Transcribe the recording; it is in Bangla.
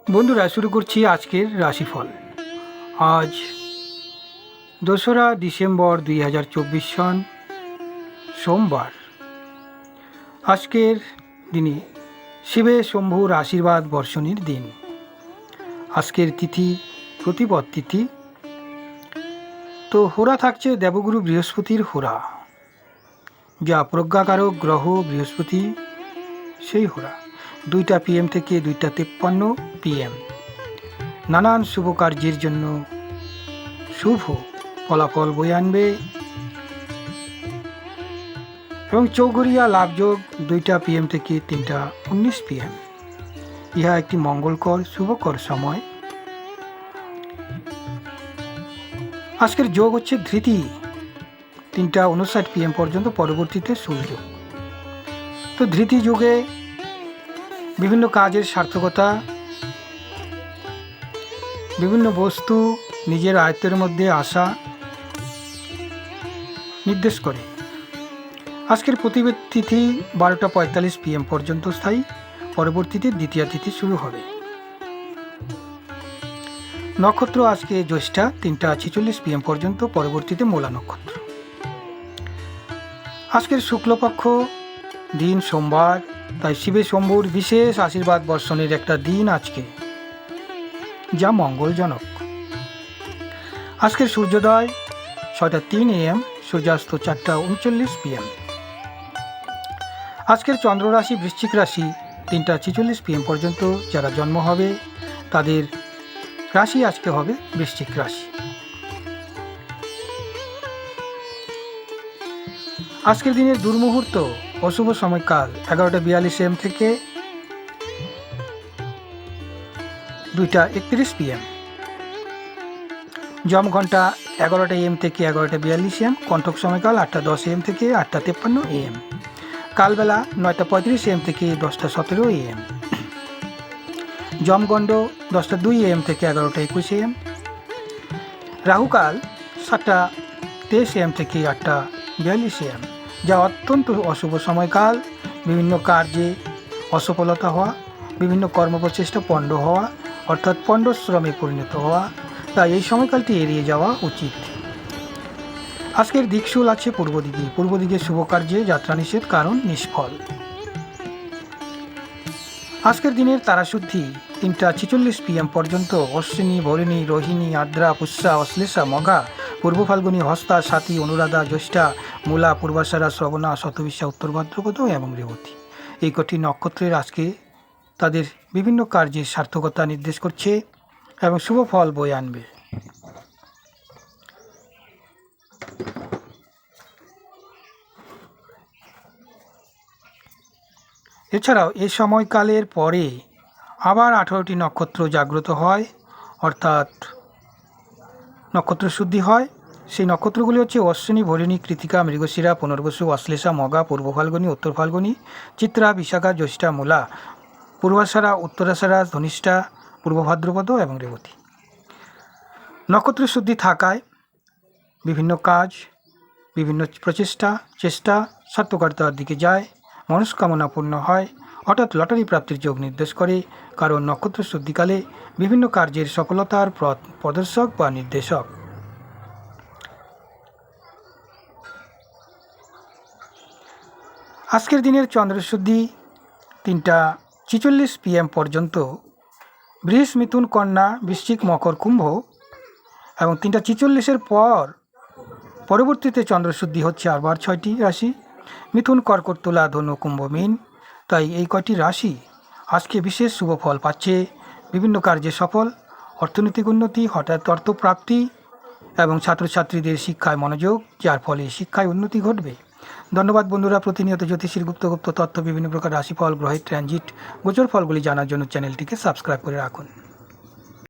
বন্ধুরা, শুরু করছি আজকের রাশিফল। আজ 2রা ডিসেম্বর 2024 সন সোমবার। আজকের দিনে শিবে শম্ভুর আশীর্বাদ বর্ষণের দিন। আজকের তিথি প্রতিপদ তিথি। তো হোরা থাকছে দেবগুরু বৃহস্পতির হোরা, যা প্রজ্ঞাকারক গ্রহ বৃহস্পতি, সেই হোরা 2টা PM থেকে 2টা 53 PM। নানান শুভ কার্যের জন্য শুভ ফলাফল বয়ে আনবে এবং চৌঘরিয়া লাভযোগ 2টা PM থেকে 3টা 19 PM। ইহা একটি মঙ্গলকর শুভকর সময়। আজকের যোগ হচ্ছে ধৃতি 3টা 59 PM পর্যন্ত, পরবর্তীতে সূর্য। তো ধৃতি যোগে বিভিন্ন কাজের সার্থকতা, বিভিন্ন বস্তু নিজের আয়ত্তের মধ্যে আসা নির্দেশ করে। আজকের প্রতিবেদ তিথি 12টা 45 PM পর্যন্ত স্থায়ী, পরবর্তীতে দ্বিতীয় তিথি শুরু হবে। নক্ষত্র আজকে জ্যৈষ্ঠা 3টা 46 PM পর্যন্ত, পরবর্তীতে মূলা নক্ষত্র। আজকের শুক্লপক্ষ দিন সোমবার, তাই শিবে শম্ভুর বিশেষ আশীর্বাদ বর্ষণের একটা দিন আজকে, যা মঙ্গলজনক। আজকের সূর্যোদয় 6টা 3 AM, সূর্যাস্ত 4টা 39 PM। আজকের চন্দ্র রাশি বৃশ্চিক রাশি 3টা 46 PM পর্যন্ত। যারা জন্ম হবে তাদের রাশি আজকে হবে বৃশ্চিক রাশি। আজকের দিনের দুর্মুহূর্ত অশুভ সময়কাল 11টা 42 AM থেকে 2টা 31 PM। জম ঘন্টা 11টা AM থেকে 11টা 42 AM। কণ্ঠক সময়কাল 8টা 10 AM থেকে 8টা 53 AM। কালবেলা 9টা 35 AM থেকে 10টা 17 AM। জমগণ্ড 10টা 2 AM থেকে 11টা 21 AM। রাহুকাল 7টা 23 AM থেকে 8টা 42 AM, যা অত্যন্ত অশুভ সময়কাল। বিভিন্ন কার্যে অসফলতা হওয়া, বিভিন্ন কর্মপ্রচেষ্টা পণ্ড হওয়া, অর্থাৎ পণ্ডশ্রমে পরিণত হওয়া, তাই এই সময়কালটি এড়িয়ে যাওয়া উচিত। আজকের দিকশুল আছে পূর্ব দিকে। পূর্ব দিকে শুভ কার্যে যাত্রা নিষেধ, কারণ নিষ্ফল। আজকের দিনের তারাশুদ্ধি 3টা 46 PM পর্যন্ত। অশ্বিনী, ভরিণী, রোহিণী, আদ্রা, পুষ্যা, অশ্লেষা, মঘা, পূর্ব ফাল্গুনী, হস্তা, সাথী, অনুরাধা, জ্যৈষ্ঠা, মূলা, পূর্বাষাঢ়া, শ্রবণা, শতবিশা, উত্তর ভাদ্রপদ এবং রেবতী। এই কটি নক্ষত্রের আজকে তাদের বিভিন্ন কার্যের সার্থকতা নির্দেশ করছে এবং শুভ ফল বয়ে আনবে। এছাড়াও এই সময়কালের পরে আবার 18টি নক্ষত্র জাগ্রত হয়, অর্থাৎ নক্ষত্র শুদ্ধি হয়। সেই নক্ষত্রগুলি হচ্ছে অশ্বিনী, ভরিণী, কৃতিকা, মৃগশিরা, পুনর্বসু, অশ্লেষা, মঘা, পূর্ব ফাল্গুনী, উত্তর ফাল্গুনী, চিত্রা, বিশাখা, জ্যৈষ্ঠা, মূলা, পূর্বাষাঢ়া, উত্তরাষাঢ়া, ধনিষ্ঠা, পূর্ব ভাদ্রপদ এবং রেবতী। নক্ষত্র শুদ্ধি থাকায় বিভিন্ন কাজ, বিভিন্ন চেষ্টা সার্থকতার দিকে যায়, মনস্কামনা পূর্ণ হয়, হঠাৎ লটারি প্রাপ্তির যোগ নির্দেশ করে, কারণ নক্ষত্র শুদ্ধিকালে বিভিন্ন কার্যের সফলতার প্রদর্শক বা নির্দেশক। আজকের দিনের চন্দ্রশুদ্ধি 3টা 46 PM পর্যন্ত। বৃষ, মিথুন, কন্যা, বৃশ্চিক, মকর, কুম্ভ এবং 3টা 46-এর পর পরবর্তীতে চন্দ্রশুদ্ধি হচ্ছে আবার 6টি রাশি: মিথুন, কর্কট, তুলা, ধনু, কুম্ভ, মীন। তাই এই কয়টি রাশি আজকে বিশেষ শুভ ফল পাচ্ছে। বিভিন্ন কার্যে সফল, অর্থনৈতিক উন্নতি, হঠাৎ অর্থপ্রাপ্তি এবং ছাত্রছাত্রীদের শিক্ষায় মনোযোগ, যার ফলে শিক্ষায় উন্নতি ঘটবে। ধন্যবাদ বন্ধুরা। প্রতিনিয়ত জ্যোতিষীর গুপ্ত তথ্য, বিভিন্ন প্রকার রাশিফল, গ্রহের ট্রানজিট, গোচর ফলগুলি জানার জন্য চ্যানেলটিকে সাবস্ক্রাইব করে রাখুন।